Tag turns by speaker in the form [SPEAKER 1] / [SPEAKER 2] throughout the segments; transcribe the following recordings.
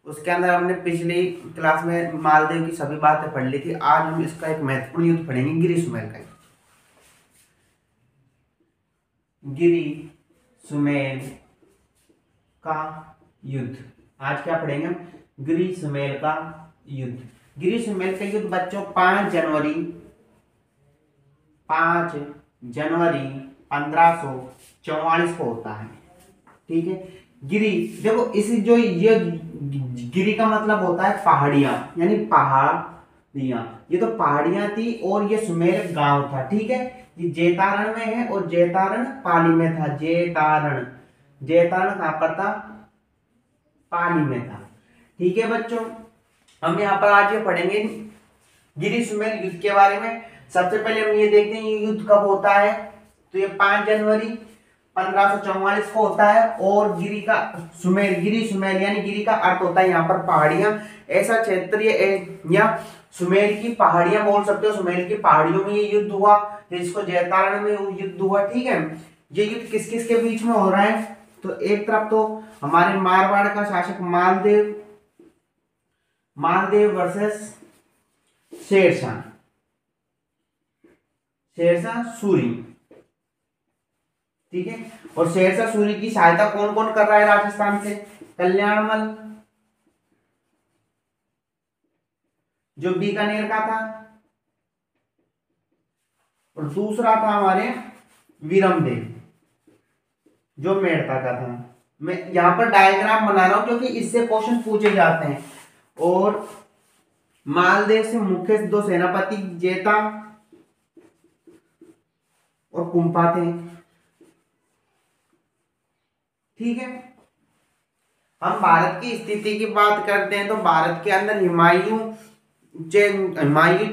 [SPEAKER 1] उसके अंदर हमने पिछली क्लास में मालदेव की सभी बातें पढ़ ली थी। आज हम इसका एक महत्वपूर्ण युद्ध पढ़ेंगे, गिरी सुमेल का। गिरी सुमेल का युद्ध, आज क्या पढ़ेंगे हम? गिरी सुमेल का युद्ध। गिरी सुमेल का युद्ध बच्चों 5 जनवरी 1544 को होता है। ठीक है। गिरी, देखो इस जो ये गिरी का मतलब होता है पहाड़ियां, यानी पहाड़ियां। ये तो पहाड़ियां थी और ये सुमेर गांव था। ठीक है। ये जैतारण में है और जैतारण पाली में था। जैतारण, जैतारण कहां पर था? पाली में था। ठीक है बच्चों, हम यहाँ पर आज ये पढ़ेंगे गिरी सुमेल युद्ध के बारे में। सबसे पहले हम ये देखते हैं ये युद्ध कब होता है। तो ये 5 जनवरी 1544 को होता है। और गिरी का सुमेल, गिरी सुमेल यानी गिरी का अर्थ होता है यहाँ पर पहाड़ियां। ऐसा क्षेत्रीय या सुमेल की पहाड़ियां बोल सकते हो। सुमेल की पहाड़ियों में ये युद्ध हुआ, जिसको जैतारण में युद्ध हुआ। ठीक है। ये युद्ध किस किस के बीच में हो रहा है? तो एक तरफ तो हमारे मारवाड़ का शासक मालदेव, मालदेव वर्सेस शेरशाह, शेरशाह सूरी। ठीक है। और शेरशाह सूरी की सहायता कौन कौन कर रहा है राजस्थान से? कल्याणमल जो बीकानेर का था, और दूसरा था हमारे वीरमदेव जो मेड़ता का था। मैं यहां पर डायग्राम बना रहा हूं क्योंकि इससे क्वेश्चन पूछे जाते हैं। और मालदेव से मुख्य 2 सेनापति जेता और कुंपा थे। ठीक है। हम भारत की स्थिति की बात करते हैं तो भारत के अंदर हुमायूं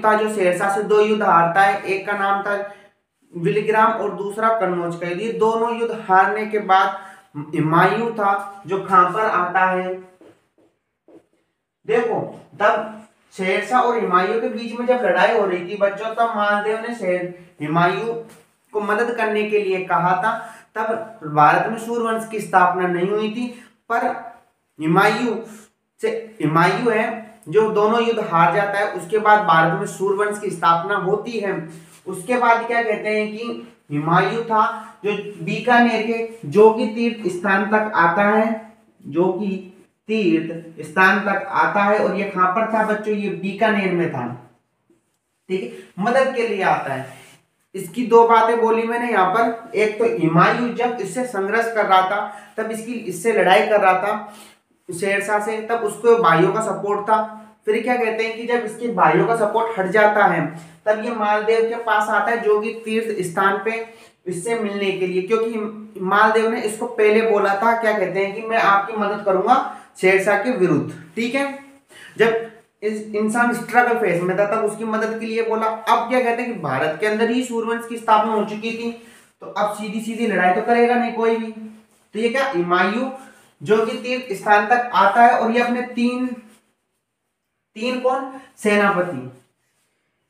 [SPEAKER 1] था जो शेरशाह से 2 युद्ध हारता है। एक का नाम था विलीग्राम और दूसरा कन्नौज का। ये दोनों युद्ध हारने के बाद हुमायूं था जो कहां पर आता है? देखो तब शेरशाह और हुमायूं के बीच में जब लड़ाई हो रही थी बच्चों, तब मालदेव ने हुमायूं को मदद करने के लिए कहा था। तब भारत में सूर्यवंश की स्थापना नहीं हुई थी। पर हुमायूं है जो दोनों युद्ध हार जाता है, उसके बाद भारत में सूर्यवंश की स्थापना होती है। उसके बाद क्या कहते हैं कि हुमायूं था जो बीकानेर के जोगी तीर्थ स्थान तक आता है। जोगी तीर्थ स्थान तक आता है और ये कहां पर था बच्चों? ये बीकानेर में था। ठीक है। मदद के लिए आता है। इसकी 2 बातें बोली मैंने यहाँ पर। एक तो हुमायूं जब इससे संघर्ष कर रहा था, तब इससे लड़ाई कर रहा था शेरशाह से, तब उसको भाइयों का सपोर्ट था। फिर क्या कहते हैं कि जब इसके भाइयों का सपोर्ट हट जाता है, तब ये मालदेव के पास आता है जोगी तीर्थ स्थान पे इससे मिलने के लिए, क्योंकि मालदेव ने इसको पहले बोला था, क्या कहते हैं कि मैं आपकी मदद करूंगा शेरशाह के विरुद्ध। ठीक है। जब इस इंसान स्ट्रगल फेस में था तब उसकी मदद के लिए बोला। अब क्या कहते हैं कि भारत के अंदर ही सूर्यवंश की स्थापना हो चुकी थी, तो अब सीधी सीधी लड़ाई तो करेगा नहीं कोई भी। तो ये क्या हुमायूं जो कि तीर्थ स्थान तक आता है और ये अपने तीन कौन सेनापति,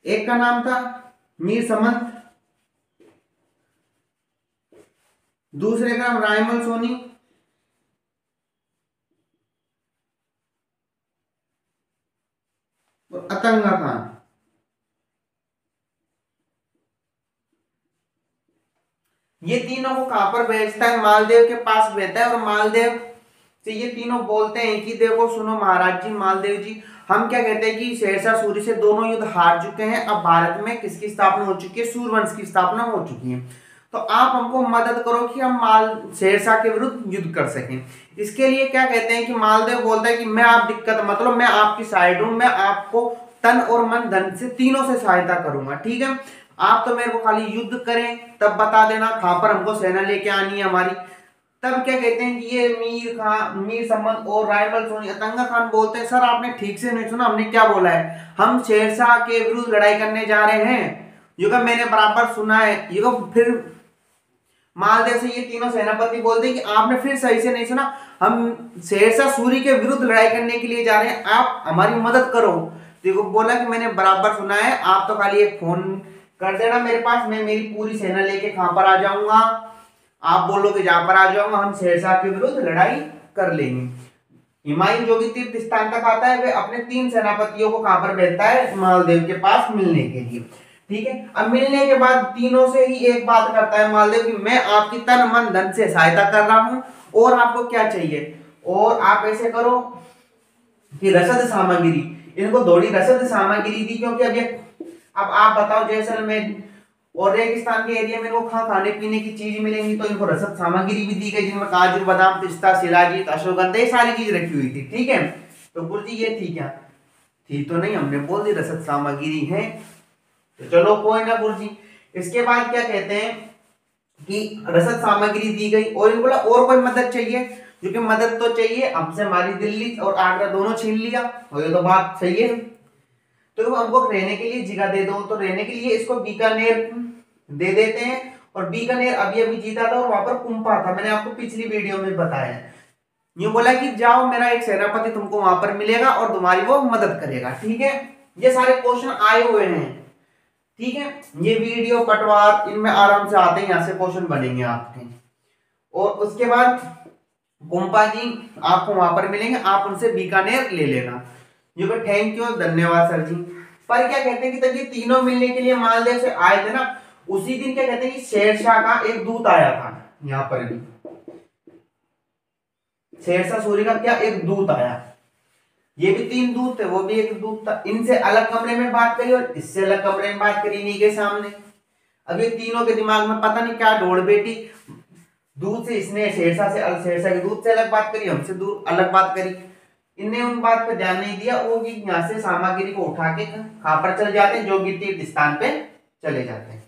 [SPEAKER 1] एक का नाम था मीर समंत, दूसरे का नाम रायमल सोनी, और अतंगा खान। ये तीनों को कहां पर भेजता है? मालदेव के पास भेजता है। और मालदेव से ये तीनों बोलते हैं कि देखो सुनो महाराज जी, मालदेव जी, हम क्या कहते हैं कि शेरशाह सूरी से दोनों युद्ध हार चुके हैं। अब भारत में किसकी स्थापना हो चुकी है? सूर्यवंश की स्थापना हो चुकी है। तो आप हमको मदद करो कि हम शेरशाह के विरुद्ध युद्ध कर सकें। इसके लिए क्या कहते हैं कि मालदेव बोलता है कि मैं आप दिक्कत मतलब मैं आपकी साइड हूं, मैं आपको तन और मन धन से तीनों से सहायता करूंगा। ठीक है। आप तो मेरे को खाली युद्ध करें तब बता देना कहां पर हमको सेना लेके आनी है हमारी। तब क्या कहते हैं कि ये मीर समंत और रायमल सोनी, अतंगा खान बोलते हैं सर आपने ठीक से नहीं सुना, हमने क्या बोला है? हम शेरशाह के विरुद्ध लड़ाई करने जा रहे हैं। ये मैंने बराबर सुना है। ये फिर मालदेव से ये तीनों सेनापति बोलते हैं कि आपने फिर सही से नहीं सुना, हम शेरशाह सूरी के विरुद्ध लड़ाई करने के लिए जा रहे हैं, आप हमारी मदद करो। देखो बोला कि मैंने बराबर सुना है, आप तो खाली एक फोन कर देना मेरे पास, मैं मेरी पूरी सेना लेके कहां पर आ जाऊंगा, आप बोलोगे जहां पर आ जाऊंगा, हम शेरशाह के विरुद्ध लड़ाई कर लेंगे। हुमायूं जो भी तीर्थ स्थान तक आता है वे अपने 3 सेनापतियों को कहां पर भेजता है, मालदेव के पास मिलने के लिए। ठीक है, अब मिलने के बाद तीनों से ही एक बात करता है मालदेव की मैं आपकी तन मन धन से सहायता कर रहा हूं और आपको क्या चाहिए, और आप ऐसे करो कि रसद सामग्री, इनको थोड़ी रसद सामग्री दी, क्योंकि अब आप बताओ जैसलमेर और रेगिस्तान के एरिया में इनको खाने पीने की चीज मिलेंगी, तो इनको रसद सामग्री भी दी गई जिनमें काजू बादाम पिस्ता शिलाजीत अश्वगंधा ये सारी चीज रखी हुई थी। ठीक है, तो गुरुजी ये थी क्या, थी तो नहीं, हमने बोल दी रसद सामग्री है, तो चलो कोई ना गुरुजी। इसके बाद क्या कहते हैं कि रसद सामग्री दी गई और इनको बोला और कोई मदद चाहिए, क्योंकि मदद तो चाहिए, हमसे हमारी दिल्ली और आगरा दोनों छीन लिया, और ये तो बात सही है, तो हमको रहने के लिए जगह दे दो, तो रहने के लिए इसको बीकानेर दे देते हैं। और बीकानेर अभी अभी जीता था और वहां पर कुंपा था, मैंने आपको पिछली वीडियो में बताया, यूं बोला कि जाओ मेरा एक सेनापति तुमको वहां पर मिलेगा और तुम्हारी वो मदद करेगा। ठीक है, ये सारे क्वेश्चन आए हुए हैं। ठीक है, ये वीडियो पटवार इनमें आराम से आते हैं, यहाँ से क्वेश्चन बनेंगे आपके। और उसके बाद कुंपा जी आपको वहां पर मिलेंगे, आप उनसे बीकानेर ले लेना। ये को थैंक यू, धन्यवाद सर जी। पर क्या कहते हैं कि तब ये तीनों मिलने के लिए मालदेव से आए थे ना, उसी दिन क्या कहते हैं कि शेरशाह का एक दूत आया था, यहाँ पर भी शेरशाह सूरी का क्या एक दूत आया, ये भी 3 दूत थे, वो भी एक दूत था, इनसे अलग कमरे में बात करी और इससे अलग कमरे में बात करी इन्हीं के सामने। अब ये तीनों के दिमाग में पता नहीं क्या ढोड़ बेटी, दूत से इसने शेरशाह के दूत से अलग बात करी, हमसे दूर अलग बात करी, इनने उन बात पे ध्यान नहीं दिया, वो यहाँ से सामग्री को उठा के कहां पर चले जाते हैं, जोगी तीर्थ स्थान पे चले जाते हैं।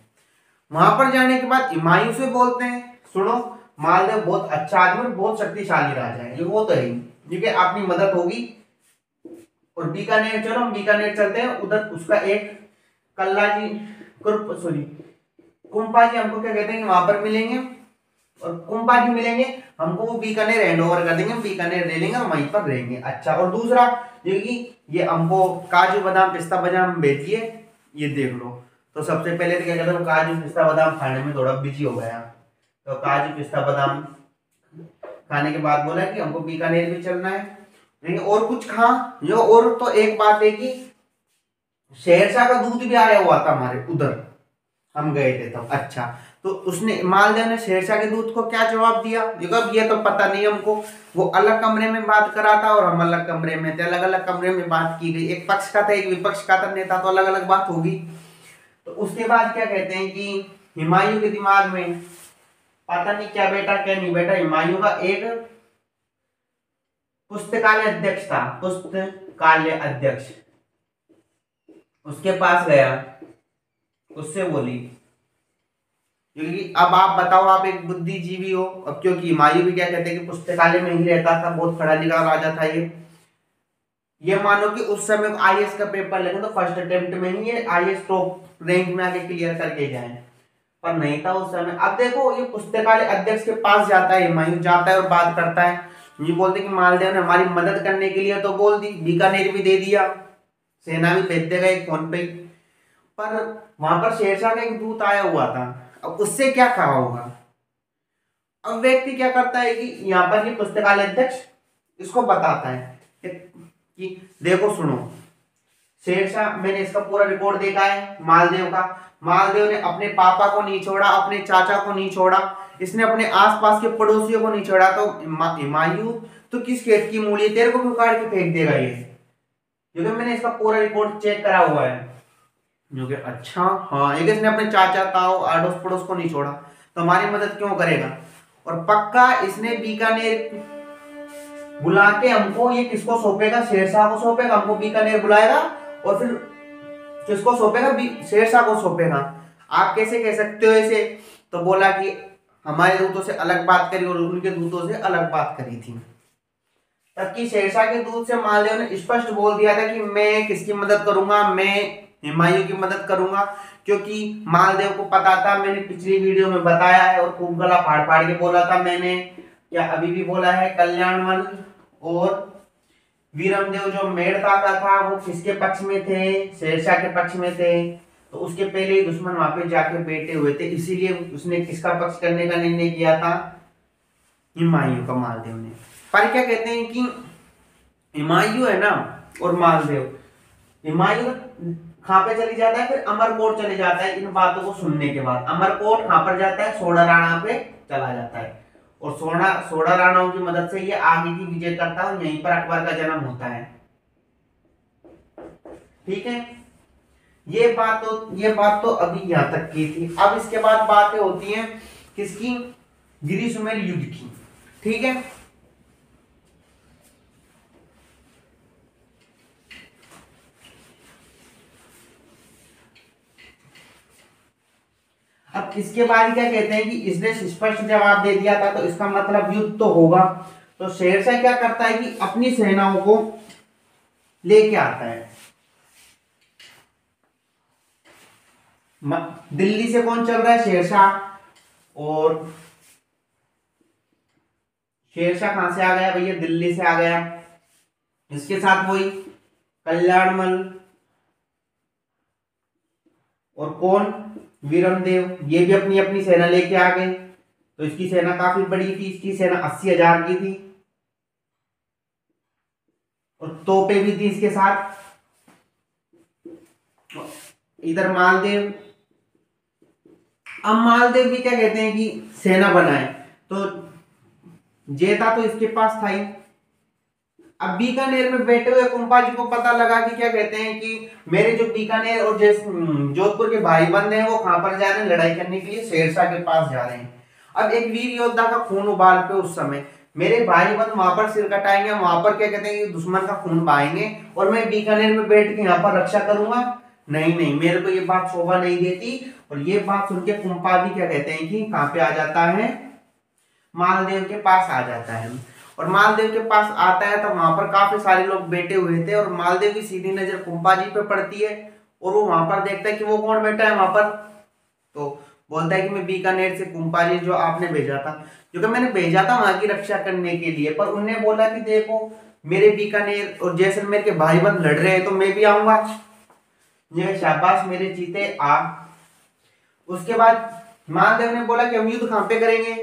[SPEAKER 1] वहां पर जाने के बाद हुमायूं से बोलते हैं सुनो मालदेव बहुत अच्छा आदमी और बहुत शक्तिशाली राजा है, ये वो तो है, क्योंकि अपनी मदद होगी, और बीकानेर चलो, हम बीकानेर चलते हैं, उधर उसका एक कल्ला जी कुंपा जी हमको क्या कहते हैं कि वहां पर मिलेंगे, और कुंपा जी मिलेंगे हमको, वो बीकानेर हैंड ओवर कर देंगे, बीकानेर ले लेंगे और वहीं पर रहेंगे। अच्छा, और दूसरा क्योंकि ये हमको काजू बादाम पिस्ता बादाम भेजिए, ये देख लो, तो सबसे पहले तो क्या कहते हैं काजू पिस्ता बादाम खाने में थोड़ा बिजी हो गया, तो काजू पिस्ता बादाम खाने के बाद बोला कि हमको बीकानेर भी चलना है, और कुछ खा जो, और तो एक बात है कि शेरशाह का दूध भी आया हुआ था हमारे उधर, हम गए थे तब। अच्छा, तो उसने मालदेव ने शेरशाह के दूत को क्या जवाब दिया, ये तो पता नहीं हमको, वो अलग कमरे में बात करा था और हम अलग कमरे में थे, अलग अलग कमरे में बात की गई, एक पक्ष का था एक विपक्ष का था नेता, तो अलग अलग बात होगी। तो उसके बाद क्या कहते हैं कि हुमायूं के दिमाग में पता नहीं क्या बेटा क्या नहीं बेटा, हुमायूं का एक पुस्तकालय अध्यक्ष था, पुस्तकालय अध्यक्ष, उसके पास गया, उससे बोली, क्योंकि अब आप बताओ आप एक बुद्धिजीवी हो, अब क्योंकि हुमायूं भी क्या कहते हैं कि पुस्तकालय में ही रहता था, बहुत पढ़ा लिखा राजा था ये मानो कि उस समय आईएएस का पेपर लगे तो फर्स्ट अटेम्प्ट में ही ये आईएएस टॉप रैंक में आके क्लियर करके जाए, पर नहीं था उस समय। अब देखो ये पुस्तकालय अध्यक्ष के पास जाता है, हुमायूं जाता है और बात करता है, ये बोलते कि मालदेव ने हमारी मदद करने के लिए तो बोल दी, बीकानेर भी दे दिया, सेना भी भेज देगा एक फोन पे, पर वहां पर शेरशाह का एक दूत आया हुआ था, अब उससे क्या कहा होगा। अब व्यक्ति क्या करता है कि यहाँ पर ये पुस्तकालय अध्यक्ष इसको बताता है कि देखो सुनो शेरशाह, मैंने इसका पूरा रिकॉर्ड देखा है मालदेव का, मालदेव ने अपने पापा को नहीं छोड़ा, अपने चाचा को नहीं छोड़ा, इसने अपने आसपास के पड़ोसियों को नहीं छोड़ा, तो हुमायूं तो किस खेत की मूली, तेरे को क्यों काट के फेंक देगा ये, क्योंकि मैंने इसका पूरा रिकॉर्ड चेक करा हुआ है, क्योंकि अच्छा हाँ एक इसने अपने चाचा ताऊ आड़ोस पड़ोस को नहीं छोड़ा, तो हमारी मदद क्यों करेगा, और पक्का इसने बीकानेर बुला के हमको ये किसको सौंपेगा, शेरशाह को सौंपेगा, हमको बीकानेर बुलाएगा और फिर किसको सौंपेगा, शेरशाह को सौंपेगा। आप कैसे कह सकते हो इसे, तो बोला कि हमारे दूतों से अलग बात करी और उनके दूतों से अलग बात करी थी, तबकि शेरशाह के दूत से मालदेव ने स्पष्ट बोल दिया था कि मैं किसकी मदद करूंगा, मैं हुमायूं की मदद करूंगा, क्योंकि मालदेव को पता था, मैंने पिछली वीडियो में बताया है और खूब गला फाड़ फाड़ के बोला था मैंने, या अभी भी बोला है, कल्याणमल और वीरमदेव जो मेड़ता का था वो किसके पक्ष में थे, शेरशाह के पक्ष में थे, तो उसके पहले ही दुश्मन वहां पे जाके बैठे हुए थे, इसीलिए उसने किसका पक्ष करने का निर्णय किया था, हुमायूं का, मालदेव ने। पर क्या कहते हैं कि हुमायूं है ना और मालदेव, हुमायूं कहाँ पे चली जाता है, फिर अमरकोट चले जाता है। इन बातों को सुनने के बाद अमरकोट कहाँ पर जाता है, सोडा राणा पे चला जाता है और सोडा राणाओं की मदद से ये आगे की विजय करता है और यहीं पर अकबर का जन्म होता है। ठीक है, ये बात तो अभी यहां तक की थी। अब इसके बाद बातें होती हैं किसकी, गिरी सुमेल युद्ध की। ठीक है, अब इसके बाद क्या कहते हैं कि इसने स्पष्ट जवाब दे दिया था तो इसका मतलब युद्ध तो होगा। तो शेरशाह क्या करता है कि अपनी सेनाओं को लेके आता है। दिल्ली से कौन चल रहा है, शेरशाह। और शेरशाह कहां से आ गया भैया, दिल्ली से आ गया। इसके साथ वही कल्याणमल और कौन, वीरमदेव, ये भी अपनी अपनी सेना लेके आ गए। तो इसकी सेना काफी बड़ी थी, इसकी सेना 80,000 की थी और तोपें भी थी इसके साथ। इधर मालदेव, अब मालदेव भी क्या कहते हैं कि सेना बनाए, तो जेता तो इसके पास था ही। अब बीकानेर में बैठे हुए कुंपा जी को पता लगा कि क्या कहते हैं कि मेरे जो बीकानेर और जोधपुर के भाई बंद हैं वो कहां पर जा रहे हैं, लड़ाई करने के लिए शेरशाह के पास जा रहे हैं। अब एक वीर योद्धा का खून उबाल पे उस समय मेरे भाई बंद वहां पर सिर कटाएंगे, वहां पर क्या कहते हैं कि दुश्मन का खून बहाएंगे और मैं बीकानेर में बैठ के यहाँ पर रक्षा करूंगा। नहीं नहीं, मेरे को ये बात शोभा नहीं देती। और ये बात सुन के कुंपा भी क्या कहते हैं कि कहां पे आ जाता है, मालदेव के पास आ जाता है। और मालदेव के पास आता है तो वहां पर काफी सारे लोग बैठे हुए थे और मालदेव की सीधी नजर कुंपा जी पे पड़ती है और वो वहां पर देखता है कि वो कौन बैठा है वहां पर। तो बोलता है कि मैं बीकानेर से कुंपा जी जो आपने भेजा था, जो कि मैंने भेजा था वहां की रक्षा करने के लिए, पर उनने बोला कि देखो मेरे बीकानेर और जैसलमेर के भाई बंद लड़ रहे हैं तो मैं भी आऊंगा। ये शाबाश मेरे चीते आ। उसके बाद मालदेव ने बोला कि हम युद्ध कहां पे करेंगे,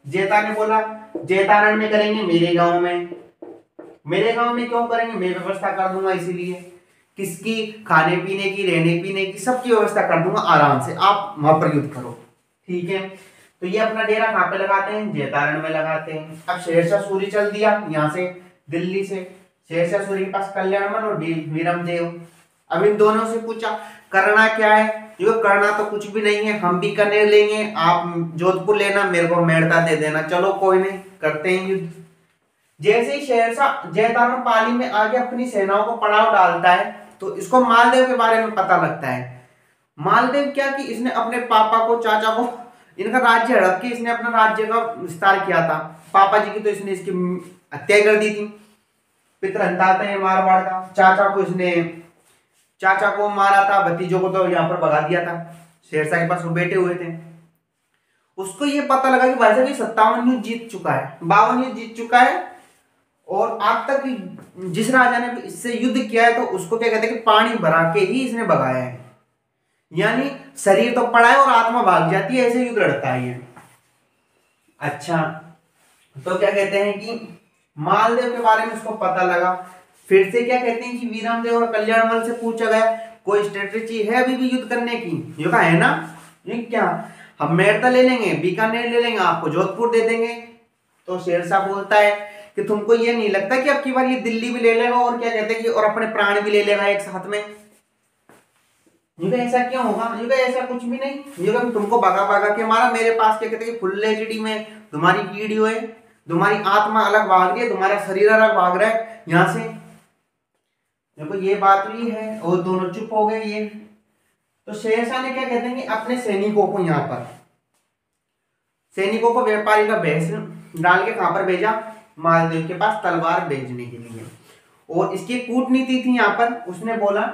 [SPEAKER 1] जेता ने बोला जेतारण में करेंगे, मेरे गांव में। मेरे गांव में क्यों करेंगे, मैं व्यवस्था कर दूंगा, इसीलिए किसकी, खाने पीने की, रहने पीने की, सबकी व्यवस्था कर दूंगा आराम से, आप वहां पर युद्ध करो। ठीक है, तो ये अपना डेरा कहां पे लगाते हैं, जेतारण में लगाते हैं। अब शेरशाह सूरी चल दिया यहाँ से, दिल्ली से। शेरशाह सूरी के पास कल्याणमल और वीरमदेव। अब इन दोनों से पूछा करना क्या है, जो करना तो कुछ भी नहीं है, हम बीकानेर लेंगे, आप जोधपुर लेना, मेरे को मेड़ता दे देना, चलो कोई नहीं, करते हैं युद्ध। जैसे ही शेरशाह जैतारण पाली में आगे अपनी सेनाओं को पड़ाव डालता है तो इसको मालदेव के बारे में पता लगता है। मालदेव क्या कि इसने अपने पापा को, चाचा को, इनका राज्य हड़प के इसने अपना राज्य का विस्तार किया था। पापा जी की तो इसने इसकी हत्या कर दी थी, पितृहंता है मारवाड़ का। चाचा को मारा था, भतीजों को तो यहाँ पर भगा दिया था। शेरशाह के पास वो बैठे हुए थे। उसको ये पता लगा कि भाई साहब ये 57 युद्ध जीत चुका है, 52 युद्ध जीत चुका है और आज तक जिस राजा ने इससे युद्ध किया है तो उसको क्या कहते हैं कि पानी भरा के ही इसने भगाया है। यानी शरीर तो पड़ा है और आत्मा भाग जाती है, ऐसे युद्ध लड़ता है ये। अच्छा, तो क्या कहते हैं कि मालदेव के बारे में उसको पता लगा। फिर से क्या कहते हैं कि वीरमदेव और कल्याणमल से पूछा गया कोई स्ट्रेटेजी है अभी भी युद्ध करने की, ये कहा है ना, ये क्या हम मेड़ता ले लेंगे, बीकानेर ले लेंगे, आपको जोधपुर दे देंगे। तो शेरशाह बोलता है कि तुमको ये नहीं लगता कि अब की बार ये दिल्ली भी ले लेगा और क्या कहते हैं कि और अपने प्राण भी ले लेगा एक साथ में। युगा ऐसा क्यों होगा, युगा ऐसा कुछ भी नहीं, युगा तुमको भगा भगा के मारा, मेरे पास क्या कहते हैं फुल एचडी में तुम्हारी वीडियो है, तुम्हारी आत्मा अलग भाग रही है, तुम्हारा शरीर अलग भाग रहा है यहाँ से। देखो ये बात भी है और दोनों चुप हो गए ये। तो शेरशाह ने क्या कहते हैं कि अपने सैनिकों को यहाँ पर, सैनिकों को व्यापारी का भेष डाल के कहां पर भेजा, मालदेव के पास तलवार भेजने के लिए। और इसकी कूटनीति थी यहाँ पर, उसने बोला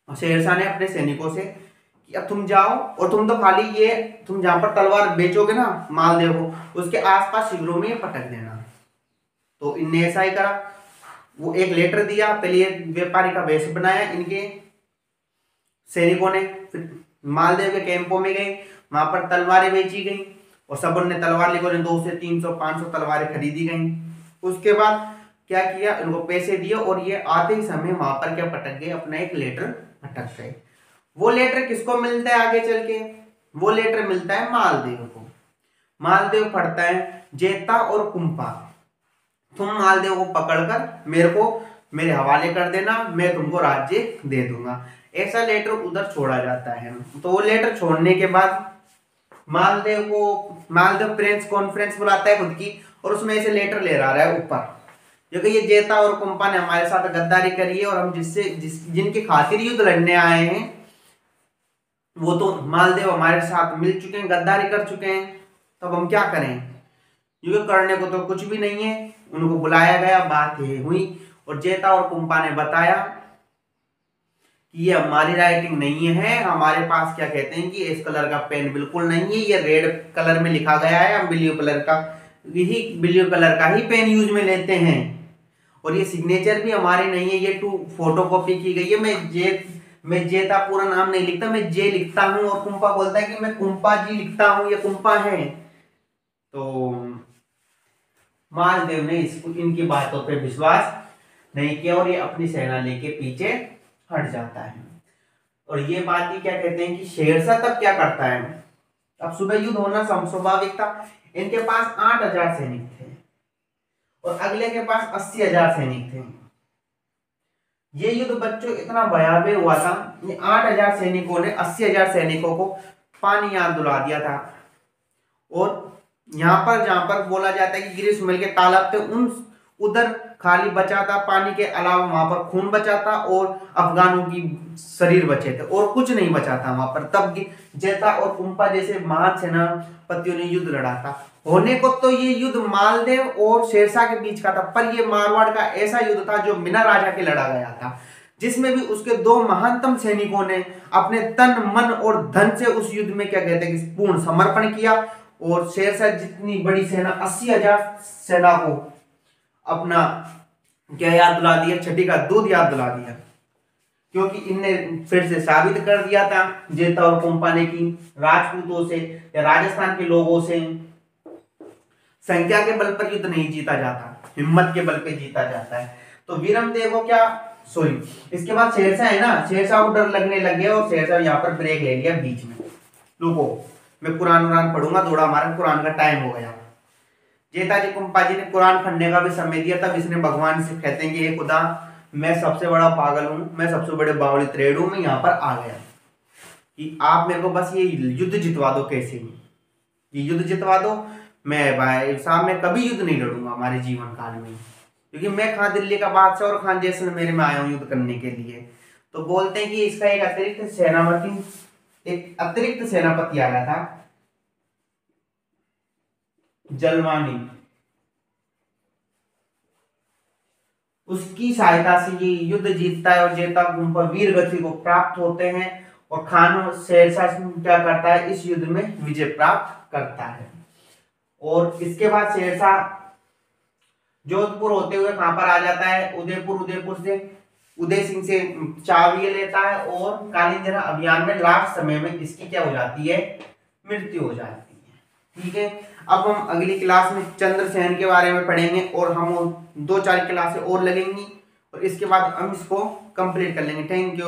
[SPEAKER 1] शेरशाह ने अपने सैनिकों से कि अब तुम जाओ और तुम तो खाली ये तुम जहां पर तलवार बेचोगे ना मालदेव को, उसके आसपास शिविरों में पटक देना। तो इनने ऐसा ही करा। वो एक लेटर दिया, पहले व्यापारी का वेश बनाया इनके सैनिकों ने, फिर मालदेव के कैंपों में गए, वहां पर तलवारें बेची गई और सब ने तलवार लेकर 200 300 500 तलवारें खरीदी गई। उसके बाद क्या किया, इनको पैसे दिए और ये आते ही समय वहां पर क्या पटक गए, अपना एक लेटर पटक गए। वो लेटर किसको मिलता है आगे चल के, वो लेटर मिलता है मालदेव को। मालदेव पढ़ता है जेता और कुंपा, तुम मालदेव को पकड़कर मेरे हवाले कर देना, मैं तुमको राज्य दे दूंगा। ऐसा लेटर उधर छोड़ा जाता है। तो वो लेटर छोड़ने के बाद मालदेव प्रेस कॉन्फ्रेंस बुलाता है खुद की, और उसमें ऐसे लेटर ले रहा है ऊपर, क्योंकि ये जेता और कुंपा ने हमारे साथ गद्दारी करी है और हम जिनकी खातिर युद्ध लड़ने आए हैं वो तो मालदेव हमारे साथ मिल चुके हैं, गद्दारी कर चुके हैं, तब हम क्या करें, युद्ध करने को तो कुछ भी नहीं है। उनको बुलाया गया, बात हुई और जेता और कुंपा ने बताया कि ये हमारी राइटिंग नहीं है, हमारे पास क्या कहते हैं कि इस कलर का पेन बिल्कुल नहीं है, ये रेड कलर में लिखा गया है, हम ब्लू कलर का ही पेन यूज में लेते हैं, और ये सिग्नेचर भी हमारी नहीं है, ये फोटो कॉपी की गई है। मैं जेता पूरा नाम नहीं लिखता, मैं जे लिखता हूँ, और कुंपा बोलता है कि मैं कुंपा जी लिखता हूँ, ये कुंपा है। तो मालदेव ने इनकी बातों पे विश्वास नहीं किया और ये अपनी सेना लेके पीछे हट जाता है। और ये बात ही क्या कहते हैं कि शेरशाह तब क्या करता है, अब सुबह युद्ध होना स्वाभाविक था, इनके पास 8,000 सैनिक थे और अगले के पास 80,000 सैनिक थे। ये युद्ध बच्चों इतना भयावह हुआ था, ये 8,000 सैनिकों ने 80,000 सैनिकों को पानी याद दिला दिया था। और यहाँ पर जहां पर बोला जाता है कि ग्रीष्ममल के तालाब थे, उधर खाली बचा था पानी के अलावा, वहां पर खून बचा था और अफगानों की शरीर बचे थे और कुछ नहीं बचा था वहां पर। तब जेता और कुंपा जैसे महान सेनापतियों ने युद्ध लड़ा था। होने को तो ये युद्ध मालदेव और शेरशाह के बीच का था, पर ये मारवाड़ का ऐसा युद्ध था जो बिना राजा के लड़ा गया था, जिसमें भी उसके दो महानतम सैनिकों ने अपने तन मन और धन से उस युद्ध में क्या कहते हैं कि पूर्ण समर्पण किया। और शेरशाह जितनी बड़ी सेना 80,000 सेना को अपना क्या याद दिला दिया, छठी का दूध याद दिला दिया, क्योंकि इनने फिर से साबित कर दिया था जेता और कुंपा ने कि राजपूतों से या राजस्थान के लोगों से संख्या के बल पर युद्ध नहीं जीता जाता, हिम्मत के बल पे जीता जाता है। तो वीरमदेव को क्या इसके बाद शेरशाह है ना, शेरशाह को डर लगने लग गया और शेरशाह यहाँ पर ब्रेक ले लिया बीच में, रुको मैं कुरान पढ़ूंगा, थोड़ा हमारा कुरान का टाइम हो गया। जेता जी कुंपा जी ने कुरान पढ़ने का भी समय दिया, तब इसने भगवान से कहते हैं कि हे खुदा, मैं सबसे बड़ा पागल हूं, मैं सबसे बड़े बावली त्रेड़ हूं, मैं यहाँ पर आ गया कि आप मेरे को बस ये युद्ध जितवा दो, कैसे ही ये युद्ध जितवा दो, मैं भाई साहब मैं कभी युद्ध नहीं लड़ूंगा हमारे जीवन काल में, क्योंकि मैं खान दिल्ली का बादशाह और खान जैसलमेर में आया हूँ युद्ध करने के लिए। तो बोलते हैं कि इसका एक अतिरिक्त सेनापति आया था, जलवानी, उसकी सहायता से ये युद्ध जीतता है और जेता कुंपा वीर गति को प्राप्त होते हैं और खान शेरशाह क्या करता है, इस युद्ध में विजय प्राप्त करता है। और इसके बाद शेरशाह जोधपुर होते हुए कहां पर आ जाता है, उदयपुर से उदय सिंह से चाबी लेता है और कालिंजरा अभियान में लास्ट समय में इसकी क्या हो जाती है, मृत्यु हो जाती है। ठीक है, अब हम अगली क्लास में चंद्रसेन के बारे में पढ़ेंगे और हम 2-4 क्लासें और लगेंगी और इसके बाद हम इसको कंप्लीट कर लेंगे। Thank you.